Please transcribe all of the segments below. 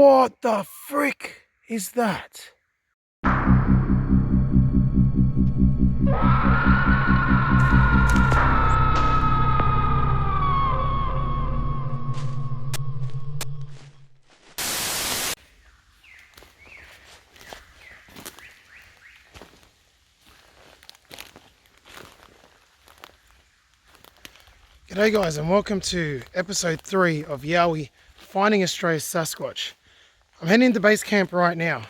What the frick is that? G'day guys, and welcome to episode 3 of Yowie finding a stray Sasquatch. I'm heading into base camp right now.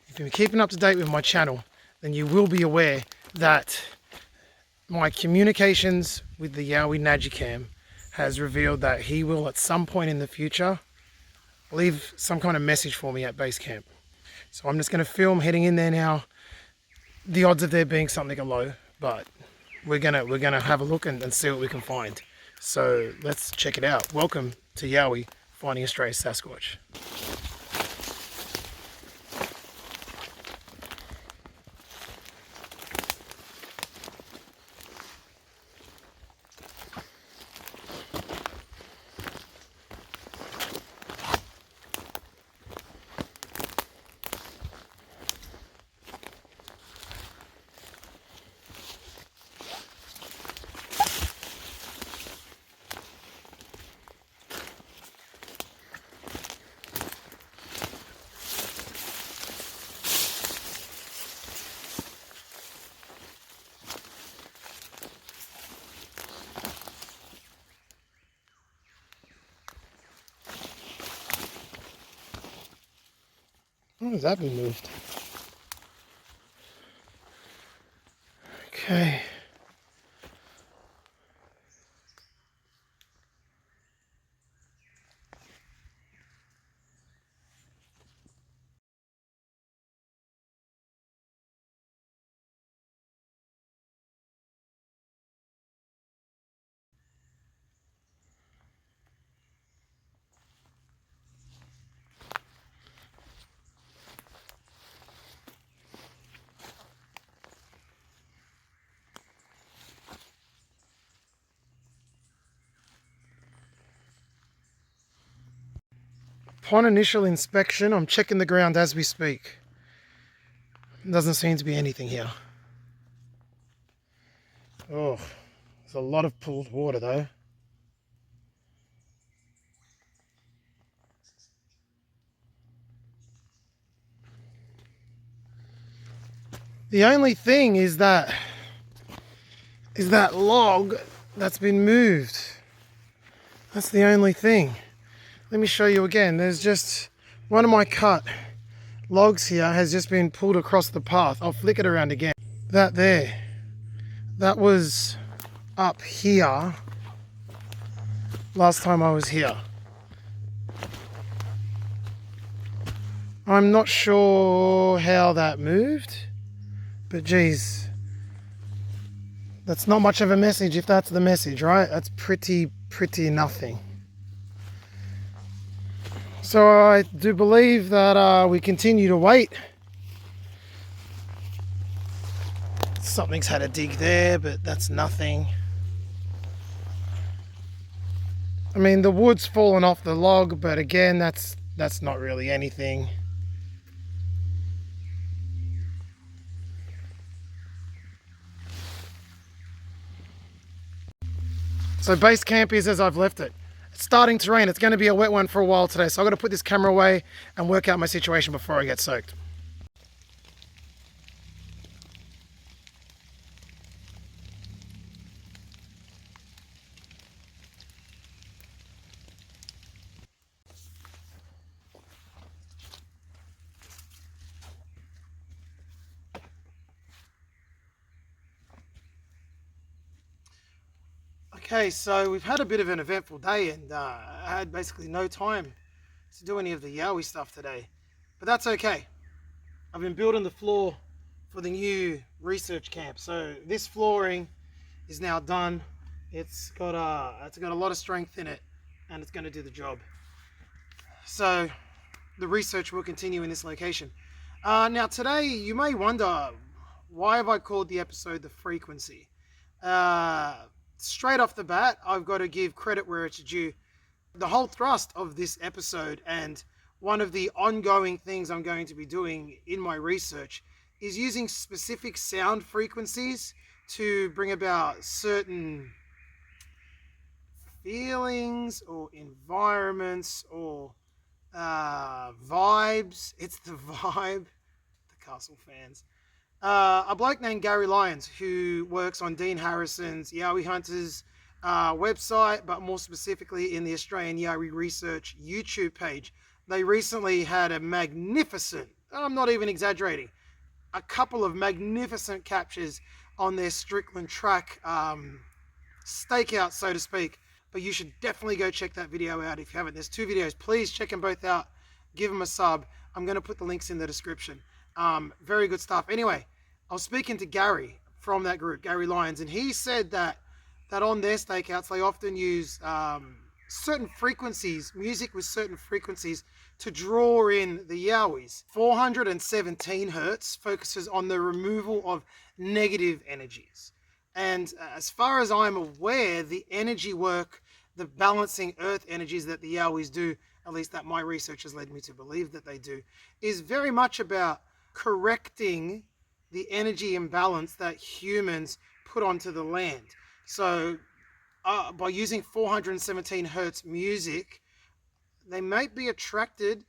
If you've been keeping up to date with my channel, then you will be aware that my communications with the Yowie Nagicam has revealed that he will at some point in the future leave some kind of message for me at base camp. So I'm just going to film heading in there now. The odds of there being something are low, but we're gonna have a look and see what we can find. So let's check it out. Welcome to Yowie finding a stray Sasquatch. How has that been moved? Okay. Upon initial inspection, I'm checking the ground as we speak. Doesn't seem to be anything here. Oh, there's a lot of pooled water though. The only thing is that log that's been moved. That's the only thing. Let me show you again. There's just one of my cut logs here has just been pulled across the path. I'll flick it around again. That there, that was up here last time I was here. I'm not sure how that moved, but geez, that's not much of a message if that's the message, right? That's pretty nothing. So I do believe that we continue to wait. Something's had a dig there, but that's nothing. I mean, the wood's fallen off the log, but again, that's not really anything. So base camp is as I've left it. It's starting to rain. It's going to be a wet one for a while today, so I've got to put this camera away and work out my situation before I get soaked. Okay, so we've had a bit of an eventful day, and I had basically no time to do any of the Yowie stuff today, but that's okay. I've been building the floor for the new research camp, so this flooring is now done. It's got a lot of strength in it, and it's going to do the job. So the research will continue in this location. Now today you may wonder, why have I called the episode The Frequency? Straight off the bat, I've got to give credit where it's due. The whole thrust of this episode and one of the ongoing things I'm going to be doing in my research is using specific sound frequencies to bring about certain feelings or environments or vibes. It's the vibe, the Castle fans. A bloke named Gary Lyons, who works on Dean Harrison's Yowie Hunters website, but more specifically in the Australian Yowie Research YouTube page. They recently had a magnificent, I'm not even exaggerating, a couple of magnificent captures on their Strickland track stakeout, so to speak. But you should definitely go check that video out if you haven't. There's two videos. Please check them both out. Give them a sub. I'm going to put the links in the description. Very good stuff. Anyway, I was speaking to Gary from that group, Gary Lyons, and he said that on their stakeouts they often use certain frequencies, music with certain frequencies, to draw in the Yowies. 417 hertz focuses on the removal of negative energies. And as far as I'm aware, the energy work, the balancing earth energies that the Yowies do, at least that my research has led me to believe that they do, is very much about correcting the energy imbalance that humans put onto the land. So by using 417 hertz music, they might be attracted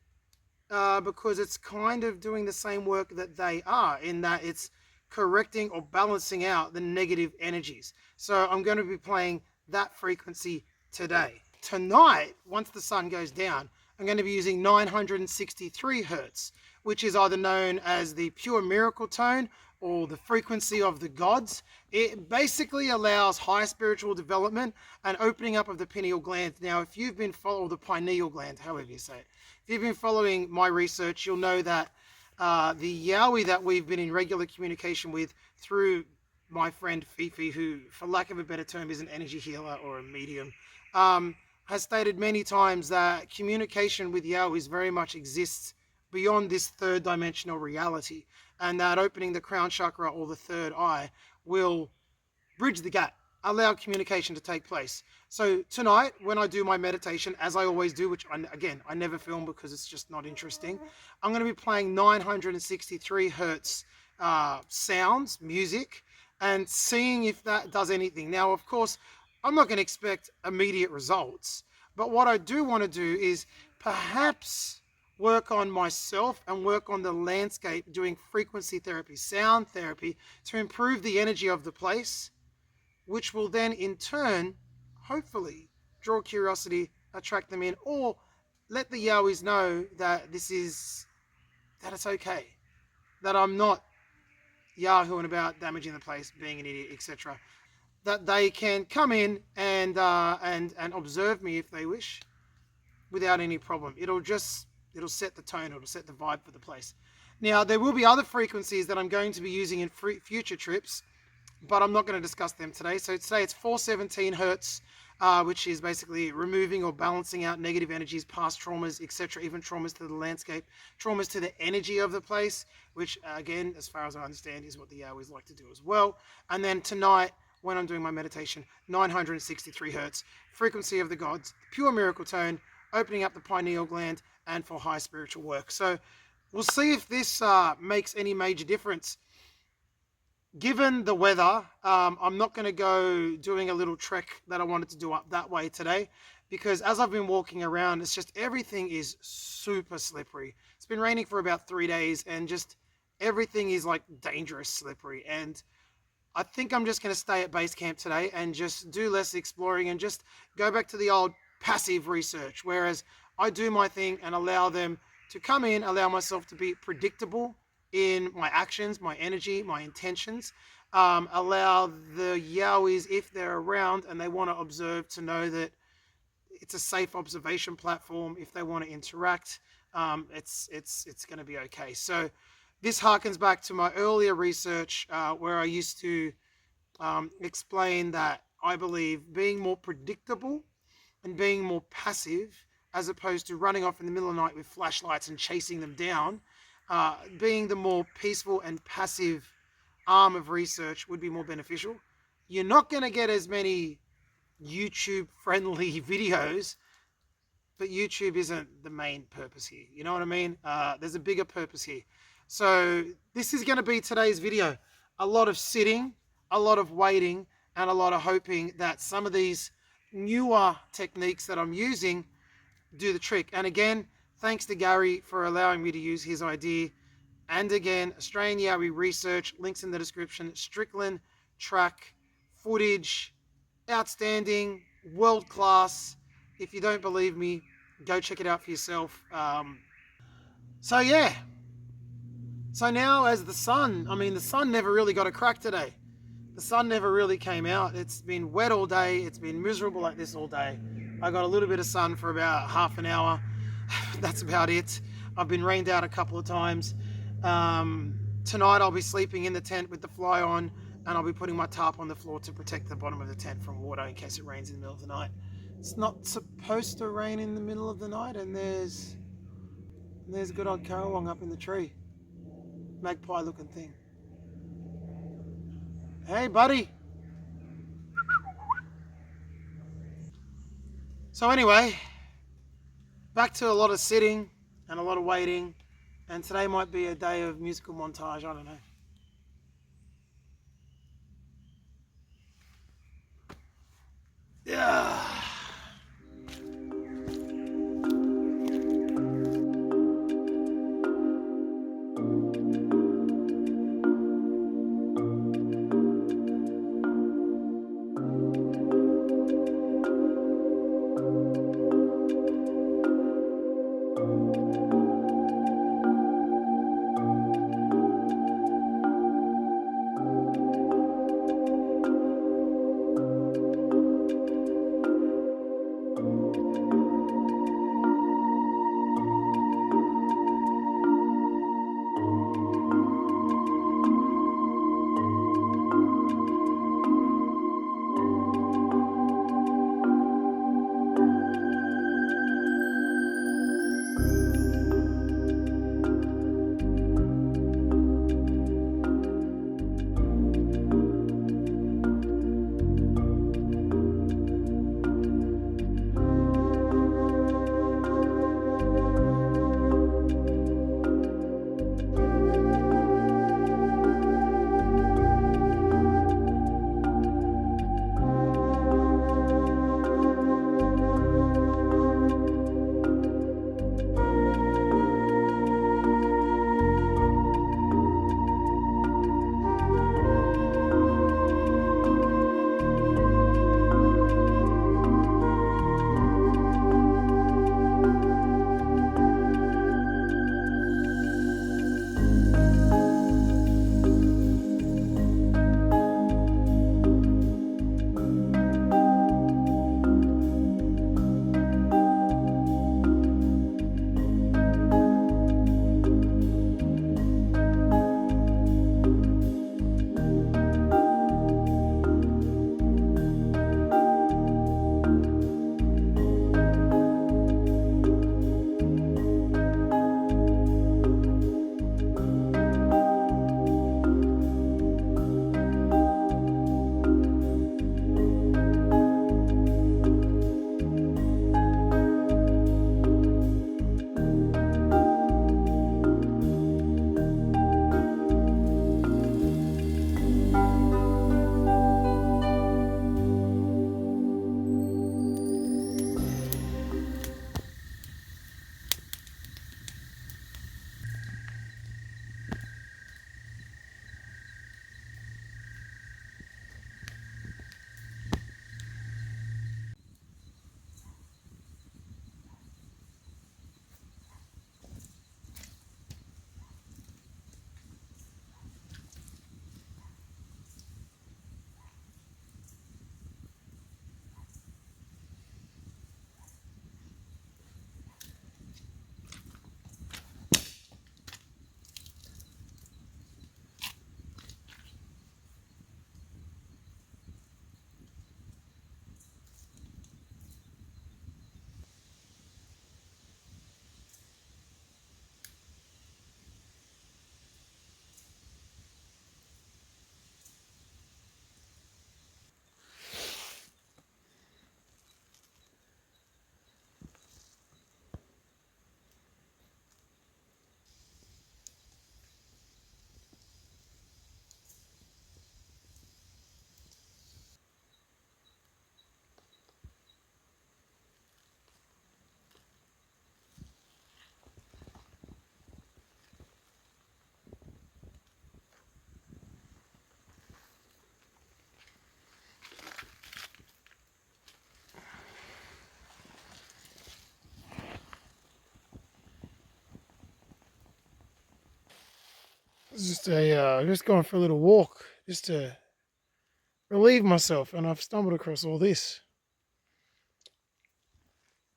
because it's kind of doing the same work that they are, in that it's correcting or balancing out the negative energies. So I'm going to be playing that frequency today. Tonight, once the sun goes down, I'm going to be using 963 hertz, which is either known as the pure miracle tone or the frequency of the gods. It basically allows high spiritual development and opening up of the pineal gland. Now, if you've been following the pineal gland, however you say it, if you've been following my research, you'll know that the Yowie that we've been in regular communication with through my friend Fifi, who, for lack of a better term, is an energy healer or a medium, has stated many times that communication with Yowies very much exists beyond this third dimensional reality, and that opening the crown chakra or the third eye will bridge the gap, allow communication to take place. So tonight, when I do my meditation, as I always do, which I never film because it's just not interesting, I'm going to be playing 963 hertz sounds, music, and seeing if that does anything. Now, of course, I'm not going to expect immediate results, but what I do want to do is perhaps work on myself and work on the landscape, doing frequency therapy, sound therapy, to improve the energy of the place, which will then in turn, hopefully, draw curiosity, attract them in, or let the Yowies know that that it's okay, that I'm not yahooing about, damaging the place, being an idiot, etc. That they can come in and observe me if they wish, without any problem. It'll set the tone, it'll set the vibe for the place. Now, there will be other frequencies that I'm going to be using in future trips, but I'm not going to discuss them today. So today it's 417 hertz, which is basically removing or balancing out negative energies, past traumas, etc., even traumas to the landscape, traumas to the energy of the place, which again, as far as I understand, is what the Yowies like to do as well. And then tonight, when I'm doing my meditation, 963 hertz, frequency of the gods, pure miracle tone, opening up the pineal gland, and for high spiritual work. So we'll see if this makes any major difference. Given the weather, I'm not going to go doing a little trek that I wanted to do up that way today, because as I've been walking around, it's just everything is super slippery. It's been raining for about 3 days, and just everything is like dangerous slippery. And I think I'm just going to stay at base camp today and just do less exploring and just go back to the old passive research, whereas I do my thing and allow them to come in, allow myself to be predictable in my actions, my energy, my intentions, allow the Yowies, if they're around and they want to observe, to know that it's a safe observation platform. If they want to interact, it's going to be okay. So this harkens back to my earlier research where I used to explain that I believe being more predictable and being more passive, as opposed to running off in the middle of the night with flashlights and chasing them down, being the more peaceful and passive arm of research would be more beneficial. You're not going to get as many YouTube-friendly videos but YouTube isn't the main purpose here. You know what I mean? There's a bigger purpose here. So this is going to be today's video. A lot of sitting, a lot of waiting, and a lot of hoping that some of these newer techniques that I'm using do the trick. And again, thanks to Gary for allowing me to use his idea. And again, Australian Yowie research, links in the description. Strickland track footage, outstanding, world class. If you don't believe me, go check it out for yourself. So yeah. So now as the sun never really got a crack today. The sun never really came out. It's been wet all day. It's been miserable like this all day. I got a little bit of sun for about half an hour. That's about it. I've been rained out a couple of times. Tonight I'll be sleeping in the tent with the fly on, and I'll be putting my tarp on the floor to protect the bottom of the tent from water in case it rains in the middle of the night. It's not supposed to rain in the middle of the night, and there's good old currawong up in the tree. Magpie looking thing. Hey buddy. So anyway, back to a lot of sitting and a lot of waiting, and today might be a day of musical montage, I don't know. Yeah. Just going for a little walk, just to relieve myself, and I've stumbled across all this.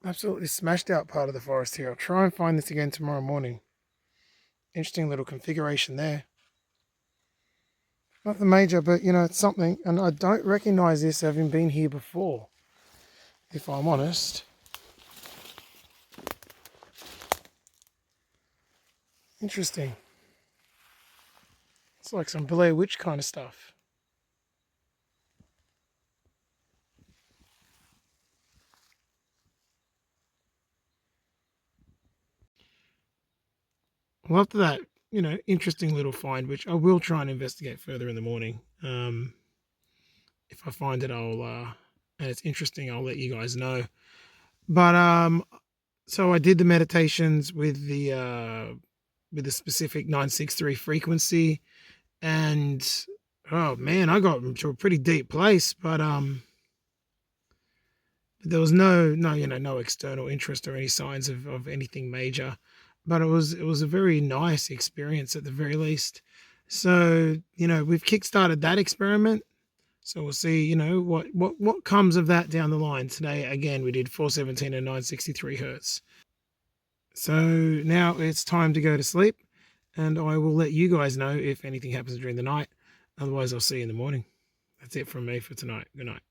Absolutely smashed out part of the forest here. I'll try and find this again tomorrow morning. Interesting little configuration there. Nothing major, but you know, it's something, and I don't recognize this having been here before, if I'm honest. Interesting. It's like some Blair Witch kind of stuff. Well, after that, you know, interesting little find, which I will try and investigate further in the morning. If I find it, and it's interesting, I'll let you guys know. But so I did the meditations with the specific 963 frequency, and oh man, I got to a pretty deep place, but there was no external interest or any signs of anything major, but it was a very nice experience at the very least. So we've kickstarted that experiment. So we'll see, what comes of that down the line. Today, again, we did 417 and 963 hertz. So now it's time to go to sleep, and I will let you guys know if anything happens during the night. Otherwise, I'll see you in the morning. That's it from me for tonight. Good night.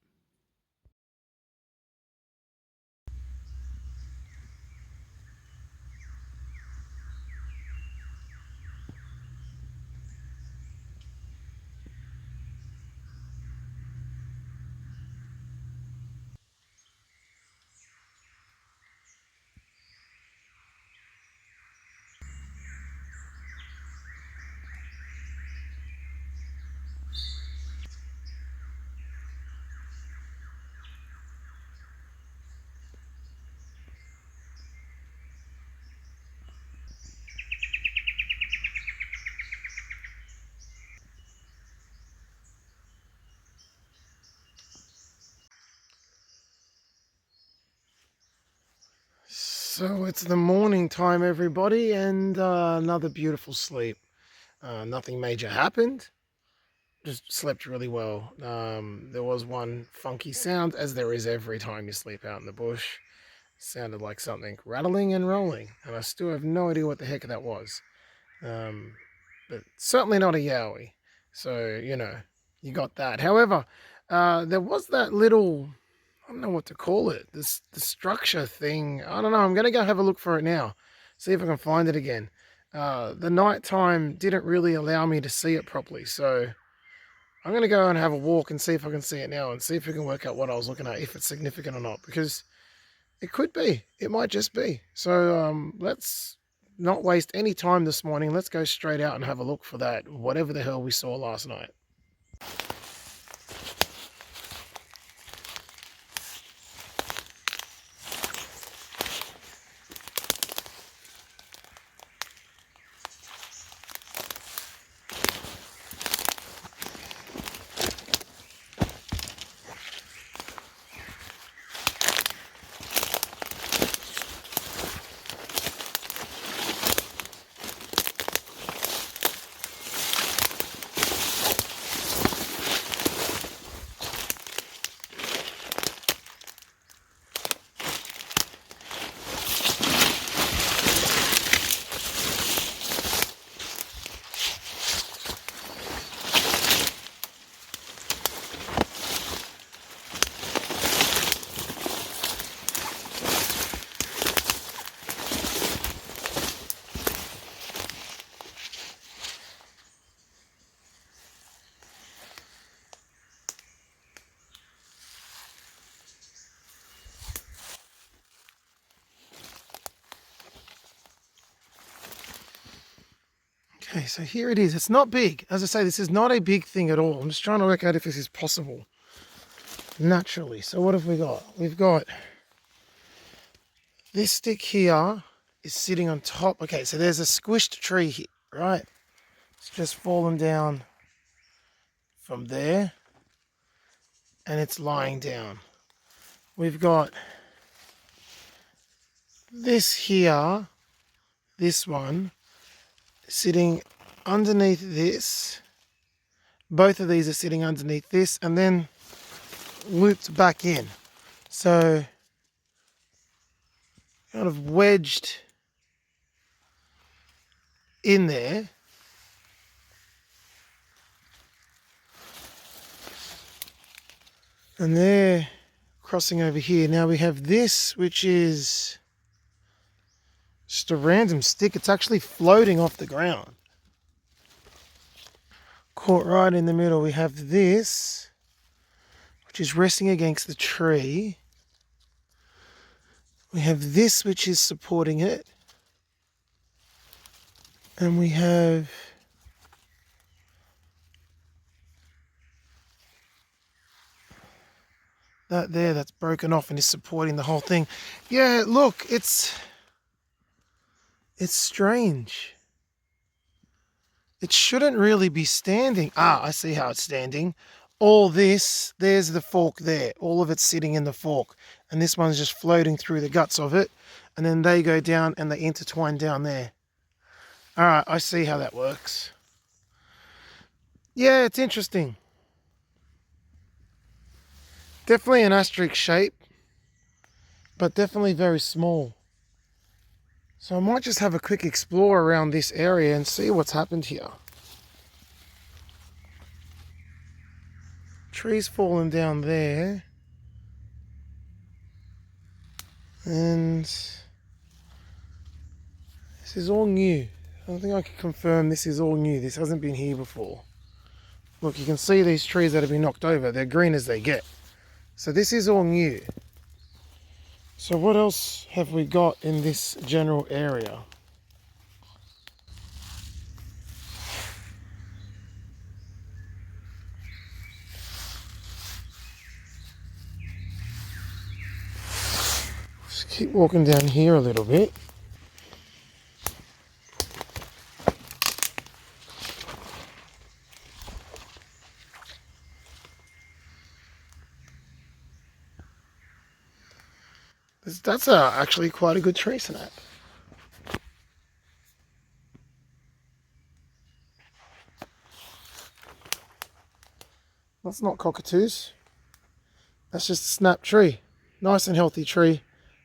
So it's the morning time, everybody, and another beautiful sleep. Nothing major happened. Just slept really well. There was one funky sound, as there is every time you sleep out in the bush. Sounded like something rattling and rolling, and I still have no idea what the heck that was. But certainly not a yowie. So, you got that. However, there was that little, I don't know what to call it, the structure thing. I don't know. I'm going to go have a look for it now, see if I can find it again. The nighttime didn't really allow me to see it properly, so I'm going to go and have a walk and see if I can see it now and see if we can work out what I was looking at, if it's significant or not, because it could be. It might just be. So let's not waste any time this morning. Let's go straight out and have a look for that, whatever the hell we saw last night. Okay, so here it is. It's not big. As I say, this is not a big thing at all. I'm just trying to work out if this is possible naturally. So what have we got? We've got this stick here is sitting on top. Okay, so there's a squished tree here, right? It's just fallen down from there, and it's lying down. We've got this here, this one, sitting underneath this. Both of these are sitting underneath this and then looped back in. So kind of wedged in there. And they're crossing over here. Now we have this, which is just a random stick. It's actually floating off the ground. Caught right in the middle. We have this, which is resting against the tree. We have this, which is supporting it. And we have that there that's broken off and is supporting the whole thing. Yeah, look, it's strange. It shouldn't really be standing. Ah, I see how it's standing. All this, there's the fork there. All of it's sitting in the fork. And this one's just floating through the guts of it. And then they go down and they intertwine down there. All right, I see how that works. Yeah, it's interesting. Definitely an asterisk shape, but definitely very small. So I might just have a quick explore around this area and see what's happened here. Trees falling down there. And this is all new. I don't think I can confirm this is all new. This hasn't been here before. Look, you can see these trees that have been knocked over. They're green as they get. So this is all new. So what else have we got in this general area? Just keep walking down here a little bit. That's actually quite a good tree snap. That's not cockatoos. That's just a snap tree. Nice and healthy tree.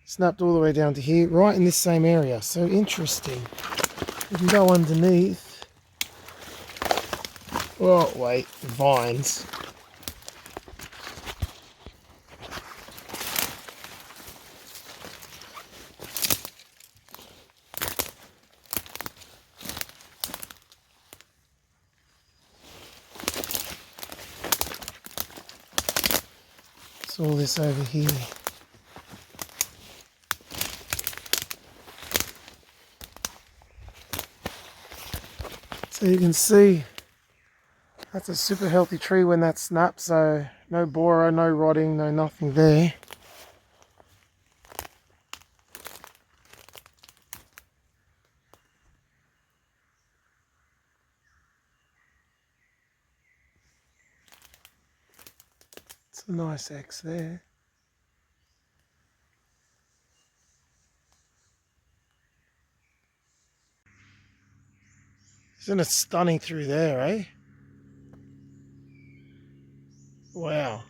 Snapped all the way down to here, right in this same area. So interesting. You can go underneath. Oh, wait, vines. It's all this over here. So you can see that's a super healthy tree when that snaps, so no borer, no rotting, no nothing there. It's a nice X there. Isn't it stunning through there, eh? Wow.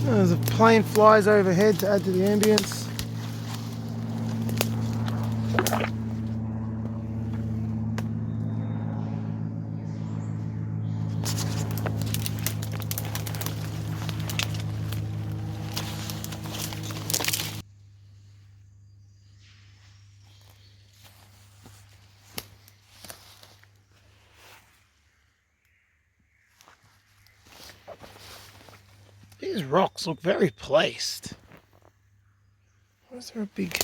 There's a plane flies overhead to add to the ambience. These rocks look very placed. Why is there a big...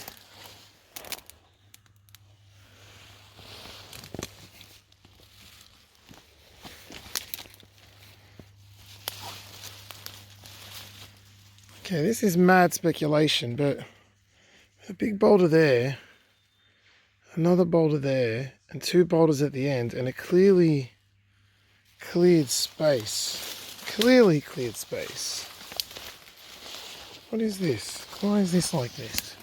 Okay, this is mad speculation, but a big boulder there, another boulder there, and two boulders at the end, and a clearly cleared space. Clearly cleared space. What is this? Why is this like this?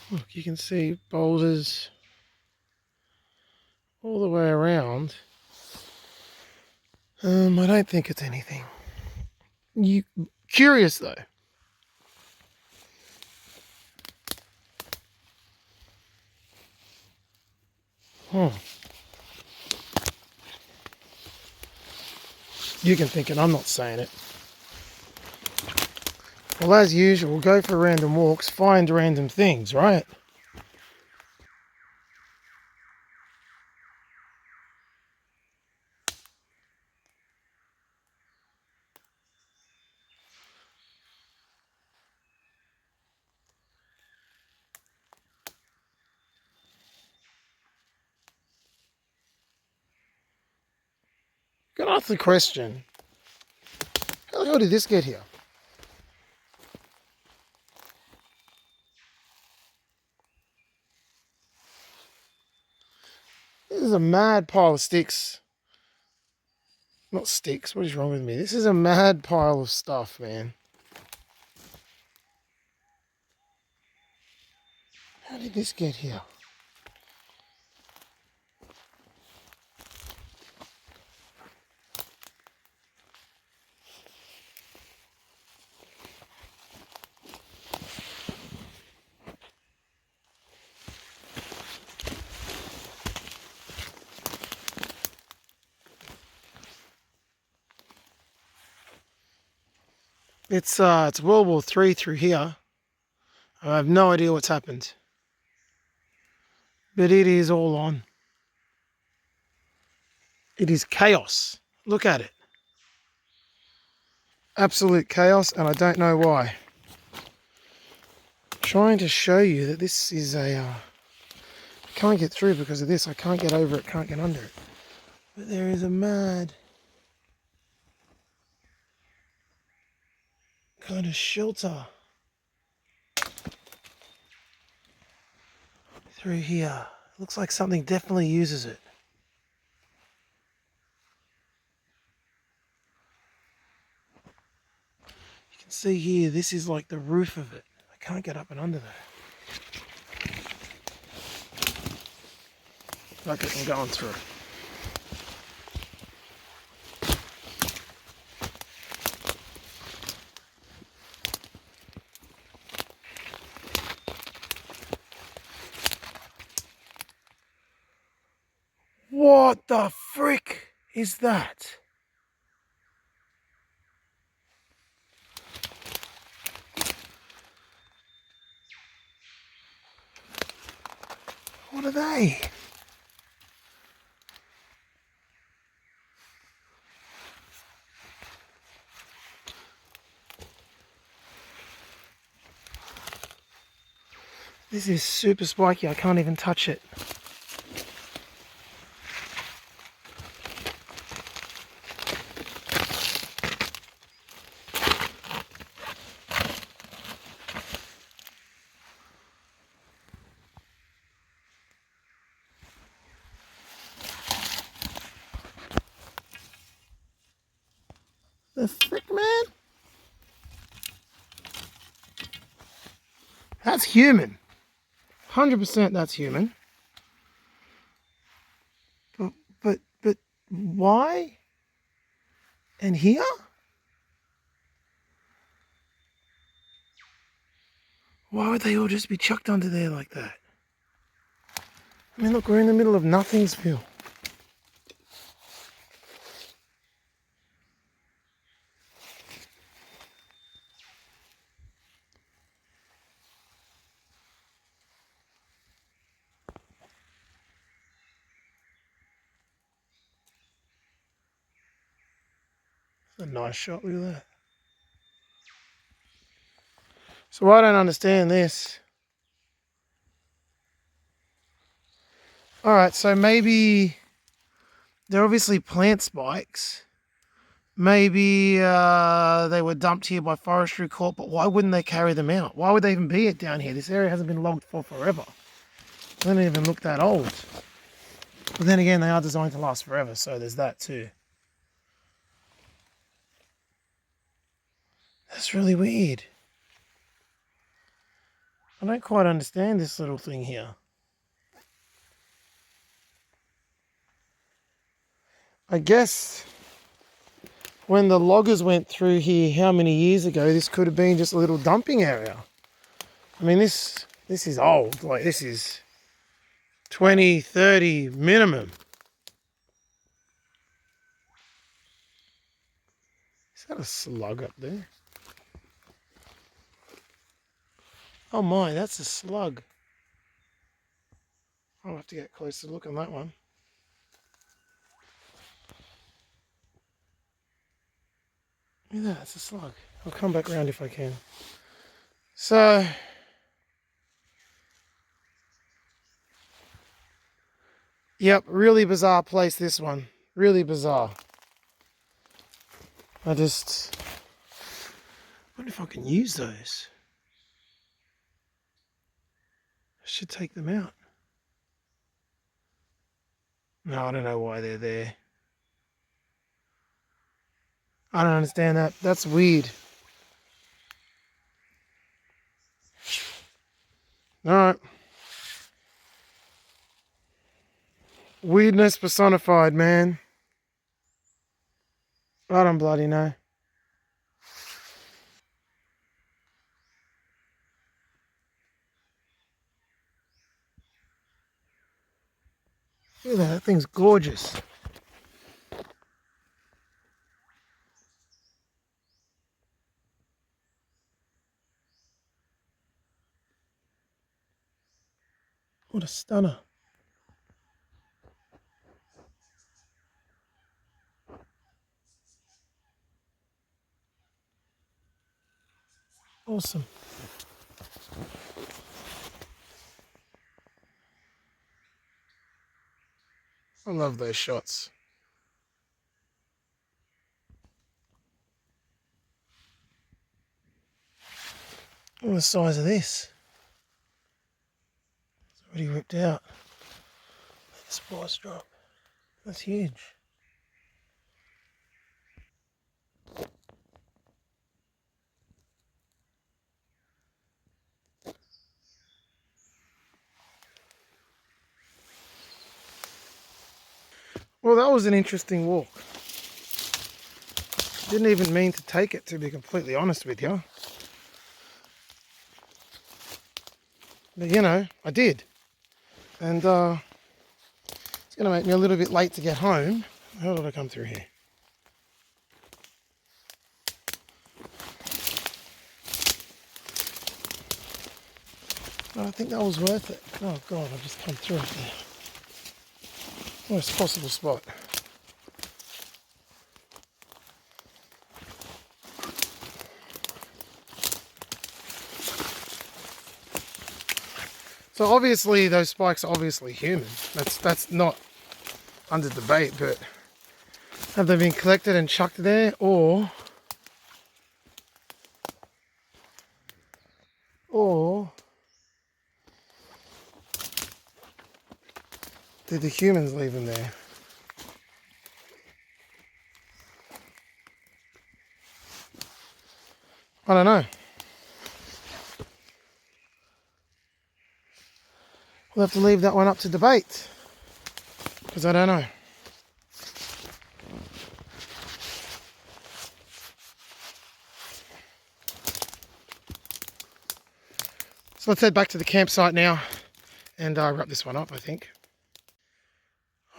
Look, you can see boulders all the way around. I don't think it's anything. Curious though. You can think it, I'm not saying it. Well, as usual, go for random walks, find random things, right? Can I ask the question, how the hell did this get here? This is a mad pile of sticks. Not sticks, what is wrong with me? This is a mad pile of stuff, man. How did this get here? It's World War III through here. I have no idea what's happened. But it is all on. It is chaos. Look at it. Absolute chaos, and I don't know why. I'm trying to show you that this is a... I can't get through because of this. I can't get over it, can't get under it. But there is a mad kind of shelter through here. Looks like something definitely uses it. You can see here, this is like the roof of it. I can't get up and under there. Look, I'm going through. What the frick is that? What are they? This is super spiky, I can't even touch it. The frick, man? That's human. 100% that's human. But why? And here? Why would they all just be chucked under there like that? I mean, look, we're in the middle of Nothingsville. That's a nice shot, look at that. So I don't understand this. Alright, so maybe they're obviously plant spikes. Maybe they were dumped here by Forestry Corp, but why wouldn't they carry them out? Why would they even be down here? This area hasn't been logged for forever. They don't even look that old. But then again, they are designed to last forever, so there's that too. That's really weird. I don't quite understand this little thing here. I guess when the loggers went through here how many years ago, this could have been just a little dumping area. I mean, this is old. Like, this is 20, 30 minimum. Is that a slug up there? Oh my, that's a slug. I'll have to get a closer look on that one. Look at that, it's a slug. I'll come back around if I can. So, yep, really bizarre place, this one. Really bizarre. I wonder if I can use those. I should take them out. No, I don't know why they're there. I don't understand that. That's weird. Alright. Weirdness personified, man. I don't bloody know. Look at that, that thing's gorgeous. What a stunner. Awesome. I love those shots. Look at the size of this. It's already ripped out. The spice drop. That's huge. Well, that was an interesting walk. Didn't even mean to take it, to be completely honest with you. But you know, I did. And it's going to make me a little bit late to get home. How did I come through here? But I think that was worth it. Oh God, I've just come through it there. Worst possible spot. So obviously those spikes are obviously human. That's not under debate, but have they been collected and chucked there, or did the humans leave them there? I don't know. We'll have to leave that one up to debate, because I don't know. So let's head back to the campsite now and wrap this one up, I think.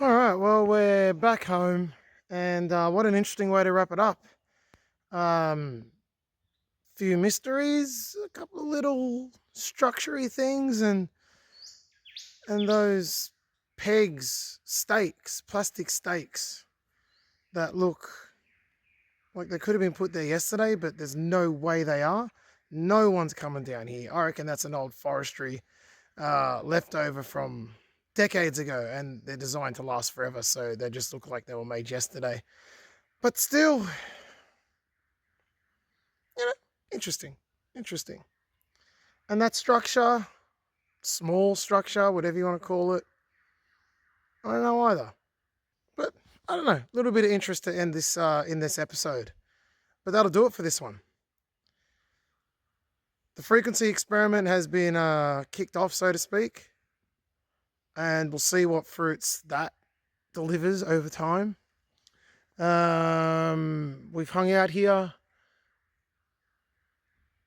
Alright, well, we're back home, and what an interesting way to wrap it up. Few mysteries, a couple of little structure-y things, and those pegs, stakes, plastic stakes that look Like they could have been put there yesterday, but there's no way they are. No one's coming down here. I reckon that's an old forestry leftover from decades ago, and they're designed to last forever, so they just look like they were made yesterday. But still, you know, interesting. Interesting. And that structure, small structure, whatever you want to call it, I don't know either. But I don't know, a little bit of interest to end this in this episode. But that'll do it for this one. The frequency experiment has been kicked off, so to speak, and we'll see what fruits that delivers over time. We've hung out here.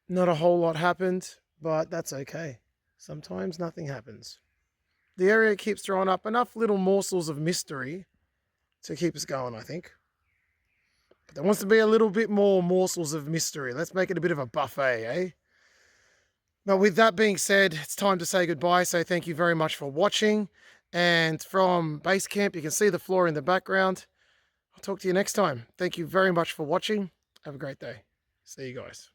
Not a whole lot happened, but that's okay. Sometimes nothing happens. The area keeps throwing up enough little morsels of mystery to keep us going, I think. But there wants to be a little bit more morsels of mystery. Let's make it a bit of a buffet, eh? But with that being said, it's time to say goodbye. So thank you very much for watching. And from base camp, you can see the floor in the background. I'll talk to you next time. Thank you very much for watching. Have a great day. See you guys.